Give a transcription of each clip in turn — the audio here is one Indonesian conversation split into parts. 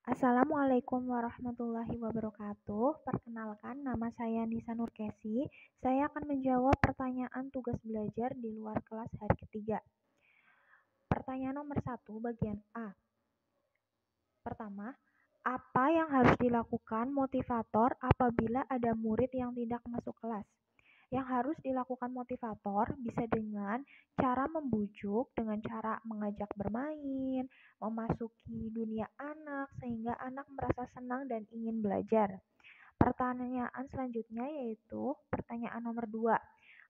Assalamualaikum warahmatullahi wabarakatuh. Perkenalkan, nama saya Nisa Nurkesi. Saya akan menjawab pertanyaan tugas belajar di luar kelas hari ketiga. Pertanyaan nomor 1, bagian A. Pertama, apa yang harus dilakukan motivator apabila ada murid yang tidak masuk kelas? Yang harus dilakukan motivator bisa dengan cara membujuk, dengan cara mengajak bermain, memasuki dunia anak sehingga anak merasa senang dan ingin belajar. Pertanyaan selanjutnya yaitu pertanyaan nomor 2.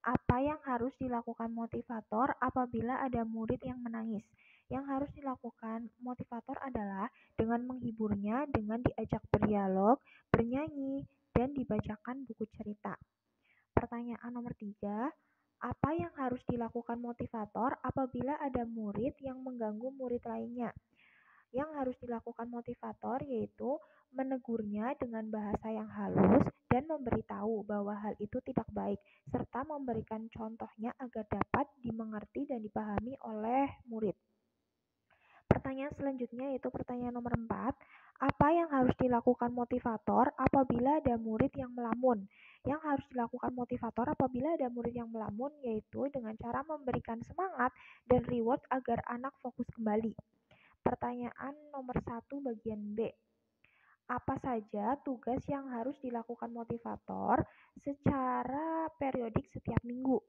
Apa yang harus dilakukan motivator apabila ada murid yang menangis? Yang harus dilakukan motivator adalah dengan menghiburnya, dengan diajak berdialog, bernyanyi, dan dibacakan buku cerita. Pertanyaan nomor 3, apa yang harus dilakukan motivator apabila ada murid yang mengganggu murid lainnya? Yang harus dilakukan motivator yaitu menegurnya dengan bahasa yang halus dan memberitahu bahwa hal itu tidak baik, serta memberikan contohnya agar dapat dimengerti dan dipahami oleh murid. Pertanyaan selanjutnya yaitu pertanyaan nomor 4. Apa yang harus dilakukan motivator apabila ada murid yang melamun? Yang harus dilakukan motivator apabila ada murid yang melamun yaitu dengan cara memberikan semangat dan reward agar anak fokus kembali. Pertanyaan nomor 1 bagian B. Apa saja tugas yang harus dilakukan motivator secara periodik setiap minggu?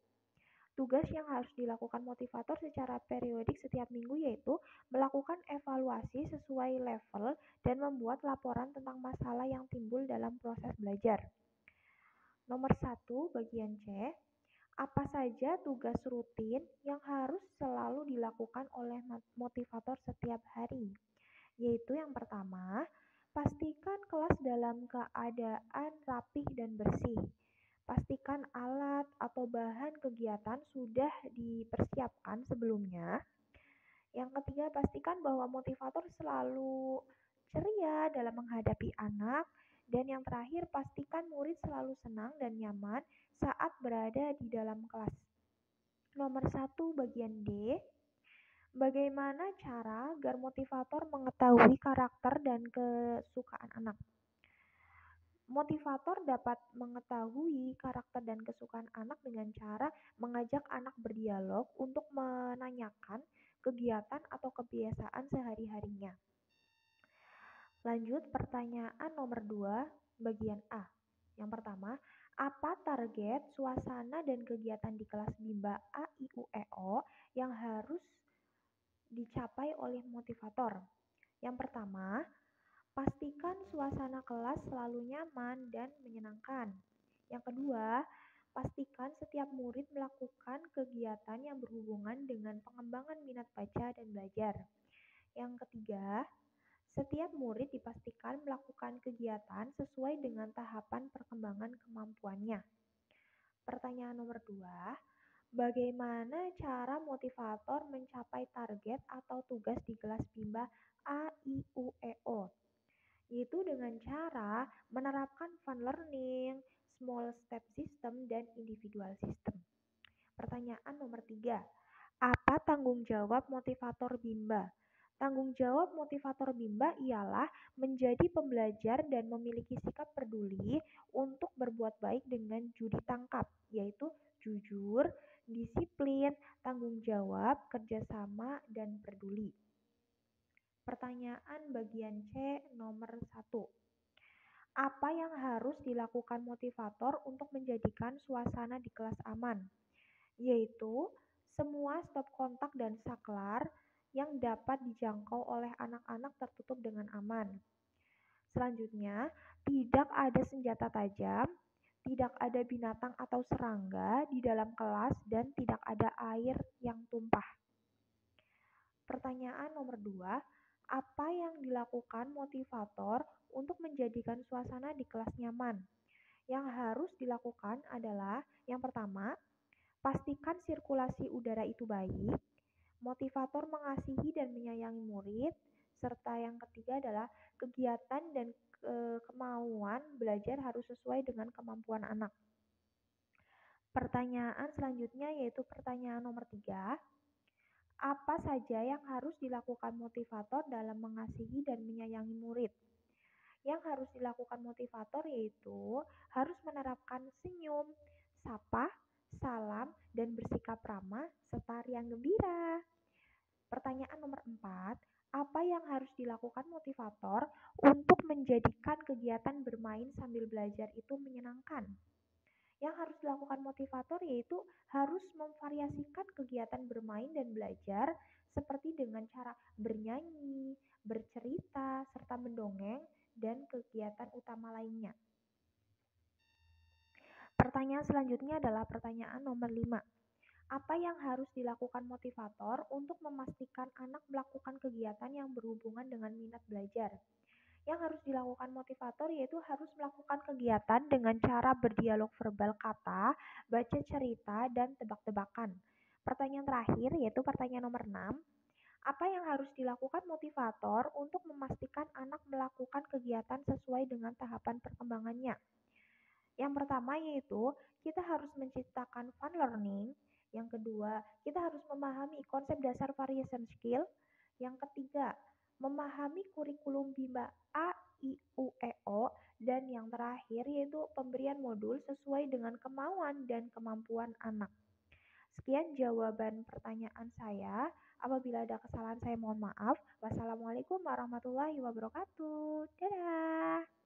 Tugas yang harus dilakukan motivator secara periodik setiap minggu yaitu melakukan evaluasi sesuai level dan membuat laporan tentang masalah yang timbul dalam proses belajar. Nomor 1 bagian C. Apa saja tugas rutin yang harus selalu dilakukan oleh motivator setiap hari? Yaitu yang pertama, pastikan kelas dalam keadaan rapih dan bersih. Pastikan alat atau bahan kegiatan sudah dipersiapkan sebelumnya. Yang ketiga, pastikan bahwa motivator selalu ceria dalam menghadapi anak. Dan yang terakhir, pastikan murid selalu senang dan nyaman saat berada di dalam kelas. Nomor 1 bagian D. Bagaimana cara agar motivator mengetahui karakter dan kesukaan anak? Motivator dapat mengetahui karakter dan kesukaan anak dengan cara mengajak anak berdialog untuk menanyakan kegiatan atau kebiasaan sehari-harinya. Lanjut pertanyaan nomor 2 bagian A. Yang pertama, apa target, suasana, dan kegiatan di kelas Bimba A, I, U, E, O yang harus dicapai oleh motivator? Yang pertama, pastikan suasana kelas selalu nyaman dan menyenangkan. Yang kedua, pastikan setiap murid melakukan kegiatan yang berhubungan dengan pengembangan minat baca dan belajar. Yang ketiga, setiap murid dipastikan melakukan kegiatan sesuai dengan tahapan perkembangan kemampuannya. Pertanyaan nomor 2, bagaimana cara motivator mencapai target atau tugas di kelas Bimba A, I, U, E, O? Yaitu dengan cara menerapkan fun learning, small step system, dan individual system. Pertanyaan nomor 3, apa tanggung jawab motivator Bimba? Tanggung jawab motivator Bimba ialah menjadi pembelajar dan memiliki sikap peduli untuk berbuat baik dengan judi tangkap, yaitu jujur, disiplin, tanggung jawab, kerjasama, dan peduli. Pertanyaan bagian C nomor 1. Apa yang harus dilakukan motivator untuk menjadikan suasana di kelas aman? Yaitu semua stop kontak dan saklar yang dapat dijangkau oleh anak-anak tertutup dengan aman. Selanjutnya, tidak ada senjata tajam, tidak ada binatang atau serangga di dalam kelas, dan tidak ada air yang tumpah. Pertanyaan nomor 2, apa yang dilakukan motivator untuk menjadikan suasana di kelas nyaman? Yang harus dilakukan adalah yang pertama, pastikan sirkulasi udara itu baik, motivator mengasihi dan menyayangi murid, serta yang ketiga adalah kegiatan dan kemauan belajar harus sesuai dengan kemampuan anak. Pertanyaan selanjutnya yaitu pertanyaan nomor 3. Apa saja yang harus dilakukan motivator dalam mengasihi dan menyayangi murid? Yang harus dilakukan motivator yaitu harus menerapkan senyum, sapa, salam, dan bersikap ramah serta riang gembira. Pertanyaan nomor 4, apa yang harus dilakukan motivator untuk menjadikan kegiatan bermain sambil belajar itu menyenangkan? Yang harus dilakukan motivator yaitu harus memvariasikan kegiatan bermain dan belajar seperti dengan cara bernyanyi, bercerita, serta mendongeng dan kegiatan utama lainnya. Pertanyaan selanjutnya adalah pertanyaan nomor 5. Apa yang harus dilakukan motivator untuk memastikan anak melakukan kegiatan yang berhubungan dengan minat belajar? Yang harus dilakukan motivator yaitu harus melakukan kegiatan dengan cara berdialog verbal kata, baca cerita, dan tebak-tebakan. Pertanyaan terakhir yaitu pertanyaan nomor 6. Apa yang harus dilakukan motivator untuk memastikan anak melakukan kegiatan sesuai dengan tahapan perkembangannya? Yang pertama yaitu kita harus menciptakan fun learning. Yang kedua, kita harus memahami konsep dasar variation skill. Yang ketiga, memahami kurikulum BIMA A, I, U, E, O. Dan yang terakhir yaitu pemberian modul sesuai dengan kemauan dan kemampuan anak. Sekian jawaban pertanyaan saya. Apabila ada kesalahan saya mohon maaf. Wassalamualaikum warahmatullahi wabarakatuh. Dadah.